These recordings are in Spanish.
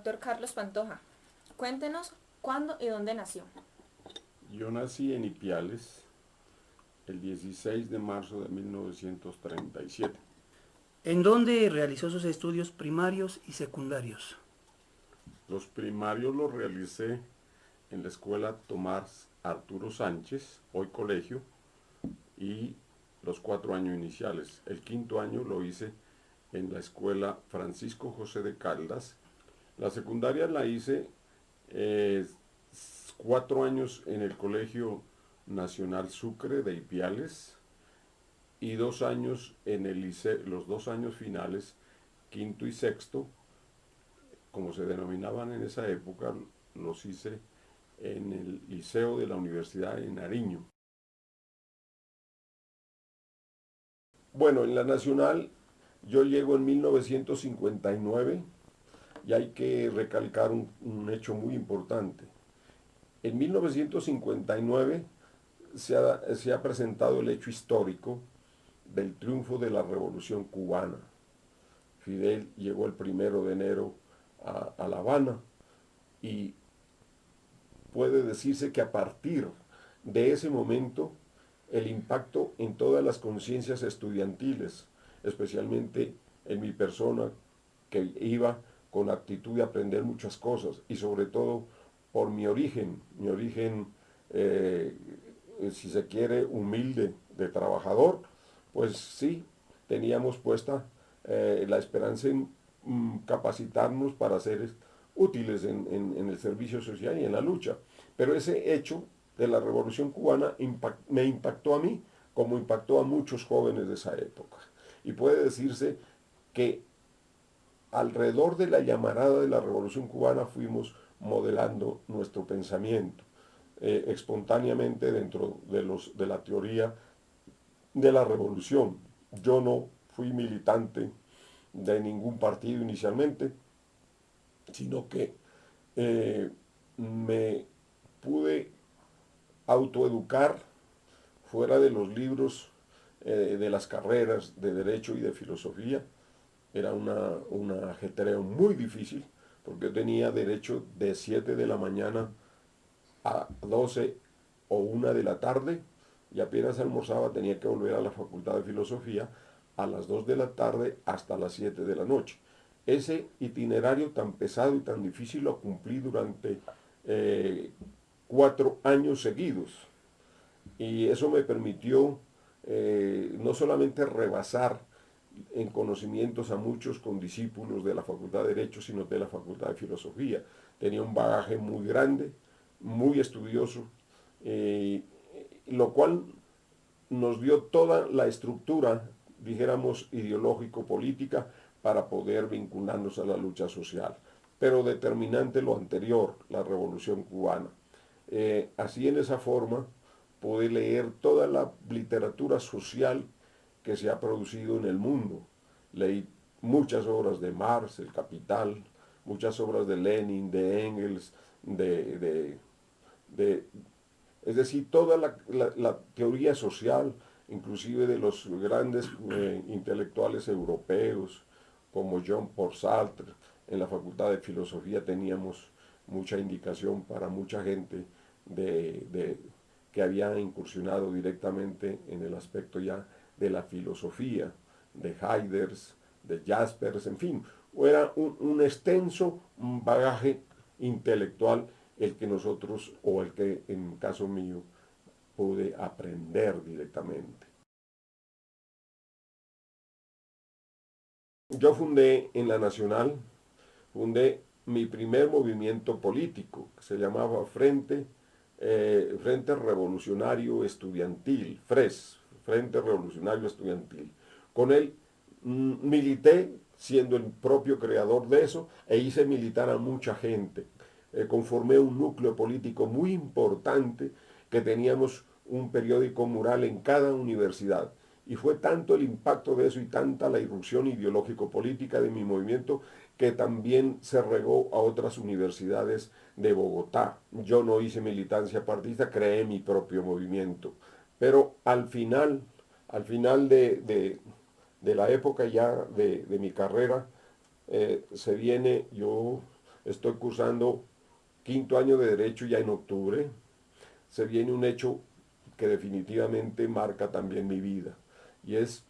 Doctor Carlos Pantoja, cuéntenos cuándo y dónde nació. Yo nací en Ipiales el 16 de marzo de 1937. ¿En dónde realizó sus estudios primarios y secundarios? Los primarios los realicé en la escuela Tomás Arturo Sánchez, hoy colegio, y los 4 años iniciales. El quinto año lo hice en la escuela Francisco José de Caldas. La secundaria la hice eh, 4 años en el Colegio Nacional Sucre de Ipiales y 2 años en el liceo, los 2 años finales, quinto y sexto, como se denominaban en esa época, los hice en el liceo de la Universidad de Nariño. Bueno, en la Nacional yo llego en 1959 y hay que recalcar un hecho muy importante. En 1959 se ha presentado el hecho histórico del triunfo de la Revolución Cubana. Fidel llegó el 1 de enero a La Habana y puede decirse que a partir de ese momento el impacto en todas las conciencias estudiantiles, especialmente en mi persona, que iba con actitud de aprender muchas cosas y sobre todo por mi origen, eh, si se quiere, humilde de trabajador, pues sí, teníamos puesta la esperanza en capacitarnos para ser útiles en el servicio social y en la lucha. Pero ese hecho de la Revolución Cubana me impactó a mí como impactó a muchos jóvenes de esa época. Y puede decirse que alrededor de la llamarada de la Revolución Cubana fuimos modelando nuestro pensamiento espontáneamente dentro de la teoría de la revolución. Yo no fui militante de ningún partido inicialmente, sino que me pude autoeducar fuera de los libros de las carreras de Derecho y de Filosofía. Era un ajetreo muy difícil, porque yo tenía derecho de 7 de la mañana a 12 o 1 de la tarde, y apenas almorzaba tenía que volver a la Facultad de Filosofía a las 2 de la tarde hasta las 7 de la noche. Ese itinerario tan pesado y tan difícil lo cumplí durante 4 años seguidos. Y eso me permitió no solamente rebasar en conocimientos a muchos condiscípulos de la Facultad de Derecho, sino de la Facultad de Filosofía. Tenía un bagaje muy grande, muy estudioso, eh, lo cual nos dio toda la estructura, dijéramos, ideológico-política para poder vincularnos a la lucha social. Pero determinante lo anterior, la Revolución Cubana. Así en esa forma pude leer toda la literatura social que se ha producido en el mundo. Leí muchas obras de Marx, El Capital, muchas obras de Lenin, de Engels, de, de es decir, toda la teoría social, inclusive de los grandes intelectuales europeos, como Jean Paul Sartre. En la Facultad de Filosofía teníamos mucha indicación para mucha gente que había incursionado directamente en el aspecto ya de la filosofía, de Heidegger, de Jaspers, en fin, era un extenso bagaje intelectual el que nosotros, o el que en caso mío, pude aprender directamente. Yo fundé en la Nacional, fundé mi primer movimiento político, que se llamaba Frente Revolucionario Estudiantil, FRES, Frente Revolucionario Estudiantil. Con él milité, siendo el propio creador de eso, e hice militar a mucha gente. Conformé un núcleo político muy importante, que teníamos un periódico mural en cada universidad. Y fue tanto el impacto de eso y tanta la irrupción ideológico-política de mi movimiento, que también se regó a otras universidades de Bogotá. Yo no hice militancia partidista, creé mi propio movimiento. Pero al final de la época ya de mi carrera, se viene, yo Estoy cursando quinto año de Derecho ya en octubre. Se viene un hecho que definitivamente marca también mi vida, y es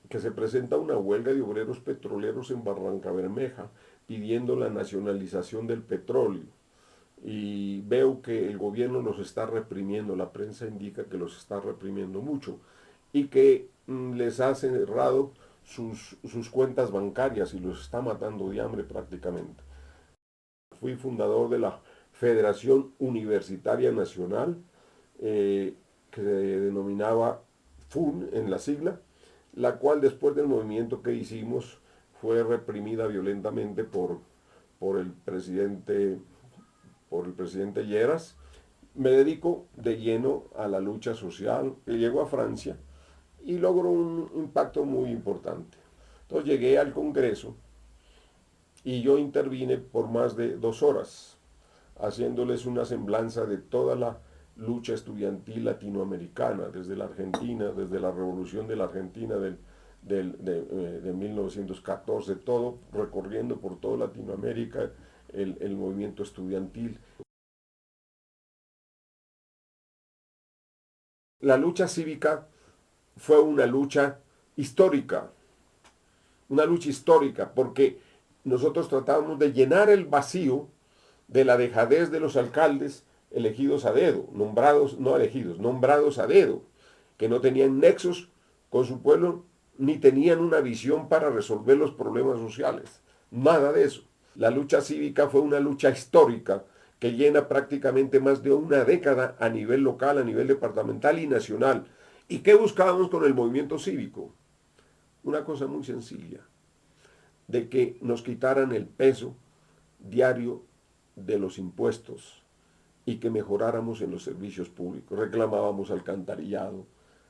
que se presenta una huelga de obreros petroleros en Barranca Bermeja pidiendo la nacionalización del petróleo. Y veo que el gobierno los está reprimiendo, la prensa indica que los está reprimiendo mucho y que les ha cerrado sus cuentas bancarias y los está matando de hambre prácticamente. Fui fundador de la Federación Universitaria Nacional, que se denominaba FUN en la sigla, la cual después del movimiento que hicimos fue reprimida violentamente por el presidente Lleras. Me dedico de lleno a la lucha social. Llego a Francia y logro un impacto muy importante. Entonces llegué al Congreso y yo intervine por más de 2 horas, haciéndoles una semblanza de toda la lucha estudiantil latinoamericana, desde la Argentina, desde la Revolución de la Argentina de 1914, todo recorriendo por toda Latinoamérica el movimiento estudiantil. La lucha cívica fue una lucha histórica, porque nosotros tratábamos de llenar el vacío de la dejadez de los alcaldes elegidos a dedo, nombrados, no elegidos, nombrados a dedo, que no tenían nexos con su pueblo ni tenían una visión para resolver los problemas sociales. Nada de eso. La lucha cívica fue una lucha histórica que llena prácticamente más de una década a nivel local, a nivel departamental y nacional. ¿Y qué buscábamos con el movimiento cívico? Una cosa muy sencilla, de que nos quitaran el peso diario de los impuestos y que mejoráramos en los servicios públicos. Reclamábamos alcantarillado,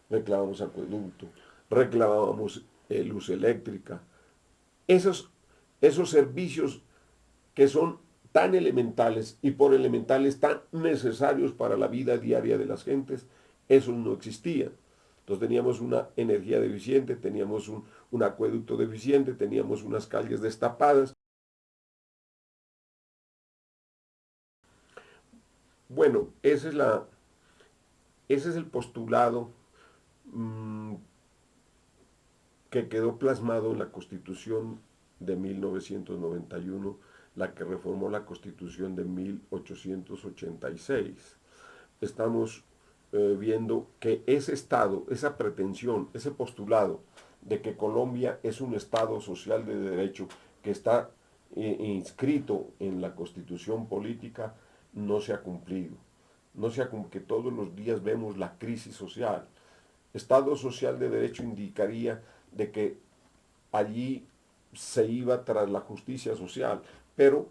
reclamábamos acueducto, reclamábamos luz eléctrica. Esos servicios que son tan elementales y por elementales tan necesarios para la vida diaria de las gentes, esos no existían. Entonces teníamos una energía deficiente, teníamos un acueducto deficiente, teníamos unas calles destapadas. Bueno, ese es el postulado que quedó plasmado en la Constitución de 1991, la que reformó la Constitución de 1886. Estamos viendo que ese Estado, esa pretensión, ese postulado de que Colombia es un Estado social de derecho que está inscrito en la Constitución política, no se ha cumplido. No sea como que todos los días vemos la crisis social. Estado social de derecho indicaría de que allí se iba tras la justicia social, pero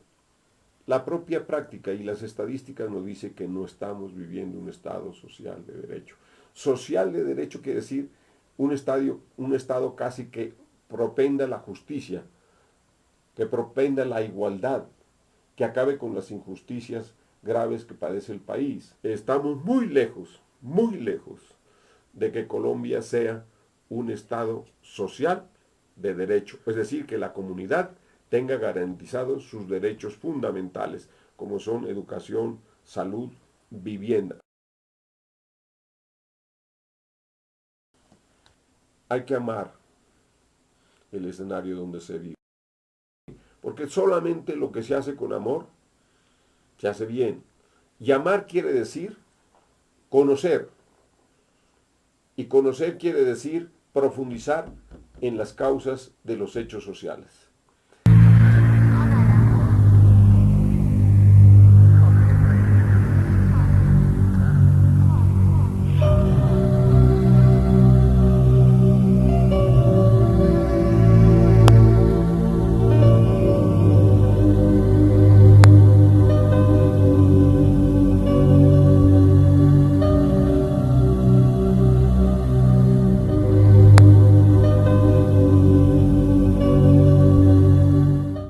la propia práctica y las estadísticas nos dicen que no estamos viviendo un Estado social de derecho. Social de derecho quiere decir un Estado casi que propenda la justicia, que propenda la igualdad, que acabe con las injusticias graves que padece el país. Estamos muy lejos de que Colombia sea un Estado social de derecho, es decir, que la comunidad tenga garantizados sus derechos fundamentales, como son educación, salud, vivienda. Hay que amar el escenario donde se vive, porque solamente lo que se hace con amor se hace bien. Y amar quiere decir conocer, y conocer quiere decir profundizar en las causas de los hechos sociales.